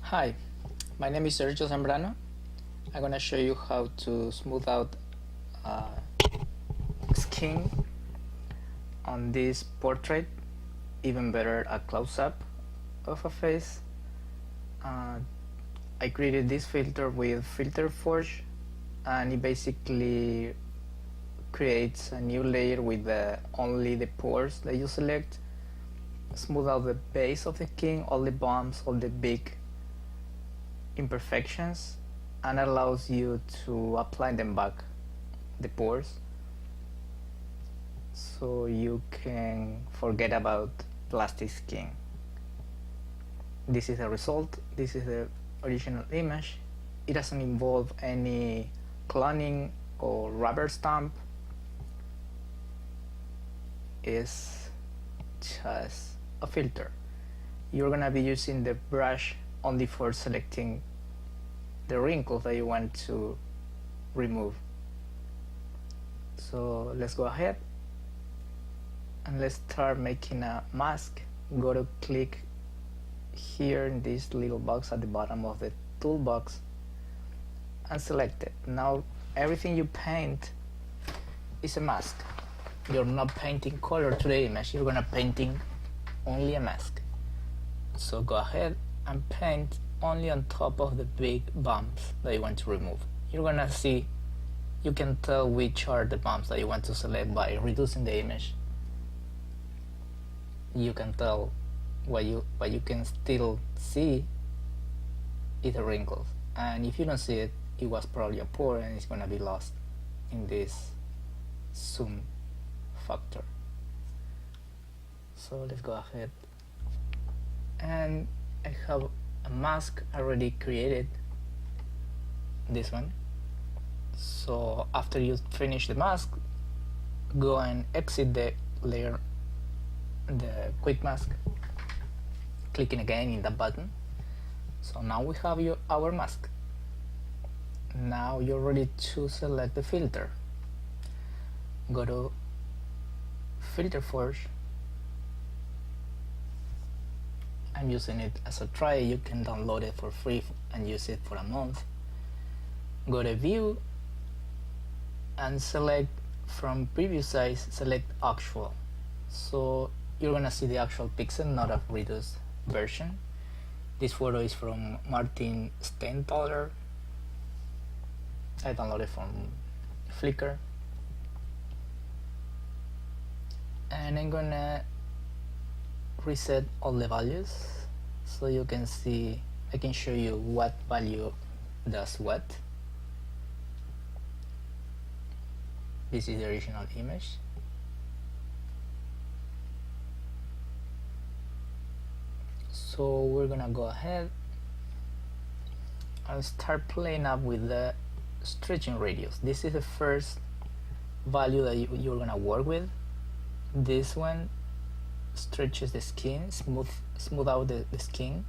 Hi, my name is Sergio Zambrano. I'm gonna show you how to smooth out skin on this portrait, even better a close-up of a face. I created this filter with Filter Forge, and it basically creates a new layer with only the pores that you select, smooth out the base of the skin, all the bumps, all the big imperfections, and allows you to apply them back, the pores, so you can forget about plastic skin. This is the result. This is the original image. It doesn't involve any cloning or rubber stamp. It's just a filter. You're gonna be using the brush only for selecting the wrinkles that you want to remove. So let's go ahead and let's start making a mask. Go to click here in this little box at the bottom of the toolbox and select it. Now everything you paint is a mask. You're not painting color to the image, you're gonna painting only a mask. So go ahead and paint only on top of the big bumps that you want to remove. You're gonna see, you can tell which are the bumps that you want to select by reducing the image. You can tell what you can still see is the wrinkles, and if you don't see it, it was probably a pore and it's gonna be lost in this zoom factor. So let's go ahead, and I have a mask already created, this one. So after you finish the mask, go and exit the layer, the quick mask, clicking again in the button. So now we have our mask. Now you're ready to select the filter. Go to Filter Forge. I'm using it as a trial. You can download it for free and use it for a month. Go to View and select from preview size, select actual. So you're gonna see the actual pixel, not a reduced version. This photo is from Martin Steinthaler. I downloaded it from Flickr. And I'm gonna reset all the values so you can see, I can show you what value does what. This is the original image. So we're gonna go ahead and start playing up with the stretching radius. This is the first value that you're gonna work with. This one stretches the skin, smooth out the skin,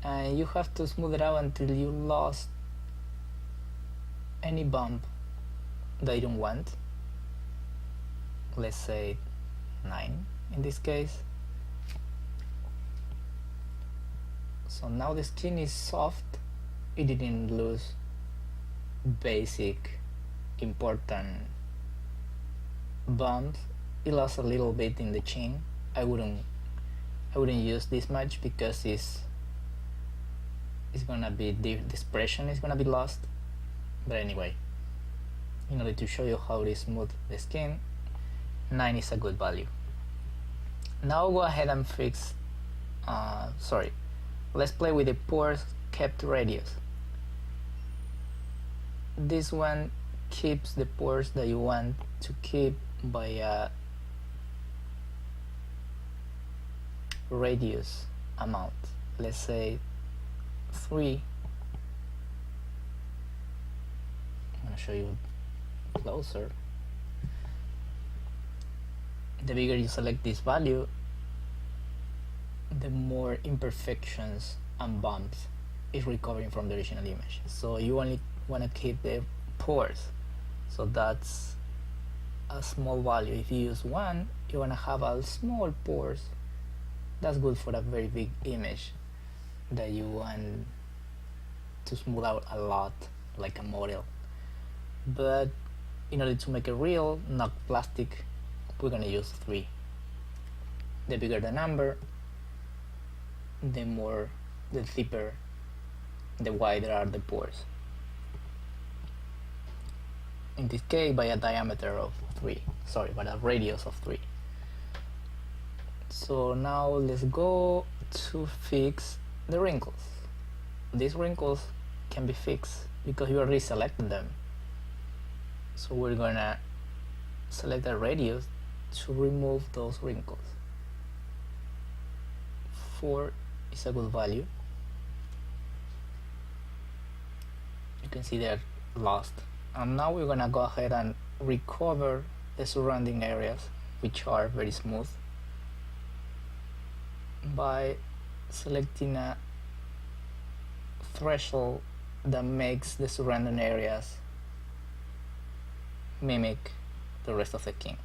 and you have to smooth it out until you lost any bump that you don't want. Let's say 9 in this case. So now the skin is soft, it didn't lose basic important bumps. It lost a little bit in the chin. I wouldn't use this much because it's gonna be, the expression is gonna be lost. But anyway, in order to show you how to smooth the skin, 9 is a good value. Now go ahead and fix, let's play with the pores kept radius. This one keeps the pores that you want to keep by a radius amount. Let's say 3. I'm gonna show you closer. The bigger you select this value, the more imperfections and bumps is recovering from the original image. So you only want to keep the pores, so that's a small value. If you use 1, you want to have a small pores. That's good for a very big image. that you want to smooth out a lot, like a model. But in order to make it real, not plastic, we're gonna use 3. The bigger the number, the deeper, the wider are the pores. In this case, by a diameter of 3, by a radius of 3. So now let's go to fix the wrinkles. These wrinkles can be fixed because you already selected them. So we're gonna select a radius to remove those wrinkles. 4 is a good value. You can see they're lost. And now we're gonna go ahead and recover the surrounding areas, which are very smooth, by selecting a threshold that makes the surrounding areas mimic the rest of the king.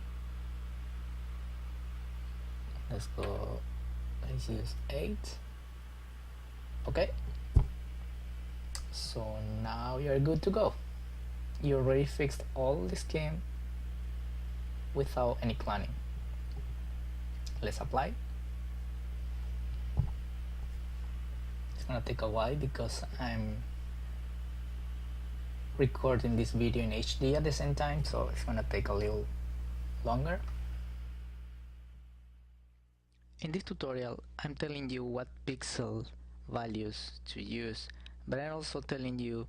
Let's use 8. Okay, so now you're good to go. You already fixed all the scheme without any cloning. Let's apply. It's gonna take a while because I'm recording this video in HD at the same time, so it's gonna take a little longer. In this tutorial, I'm telling you what pixel values to use, but I'm also telling you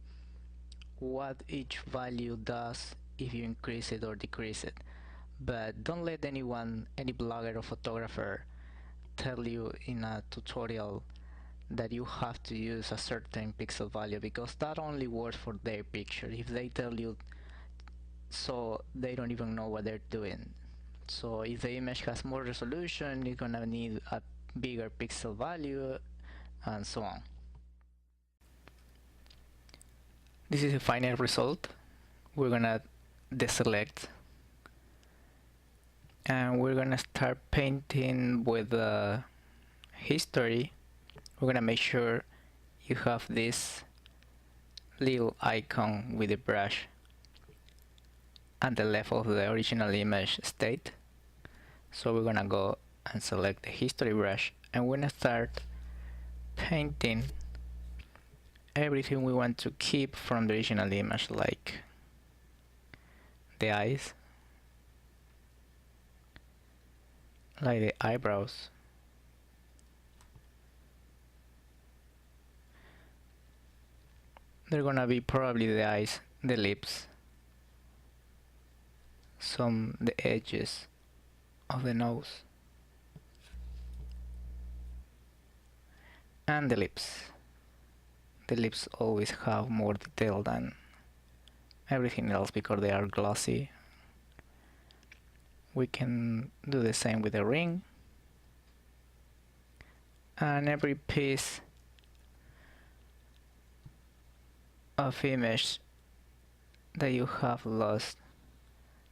what each value does if you increase it or decrease it. But don't let anyone, any blogger or photographer, tell you in a tutorial that you have to use a certain pixel value, because that only works for their picture. If they tell you so, they don't even know what they're doing. So if the image has more resolution, you're gonna need a bigger pixel value, and so on. This is the final result. We're gonna deselect and we're gonna start painting with the history. We're gonna make sure you have this little icon with the brush at the left of the original image state. So we're gonna go and select the history brush, and we're gonna start painting everything we want to keep from the original image, like the eyes, like the eyebrows, they're gonna be probably the eyes, the lips, the edges of the nose, and the lips. The lips always have more detail than everything else because they are glossy. We can do the same with the ring, and every piece of image that you have lost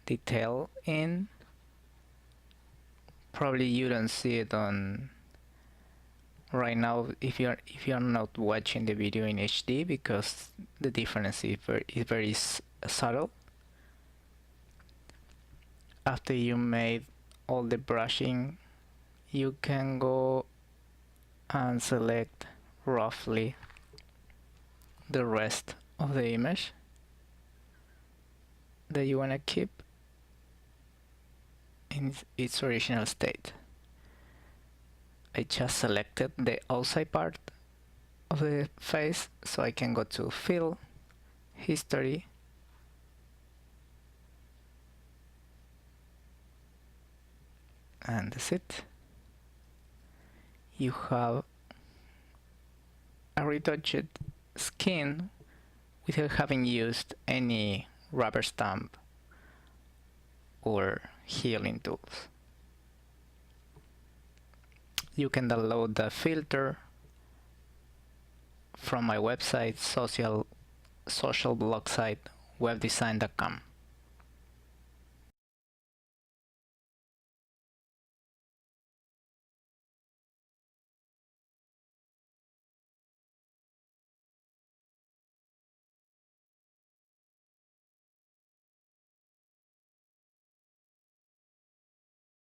detail in, probably you don't see it on right now if you're not watching the video in HD, because the difference is very subtle. After you made all the brushing, you can go and select roughly the rest of the image that you want to keep in its original state. I just selected the outside part of the face, so I can go to Fill, History, and that's it. You have a retouched skin without having used any rubber stamp or healing tools. You can download the filter from my website, social blog site, webdesign.com.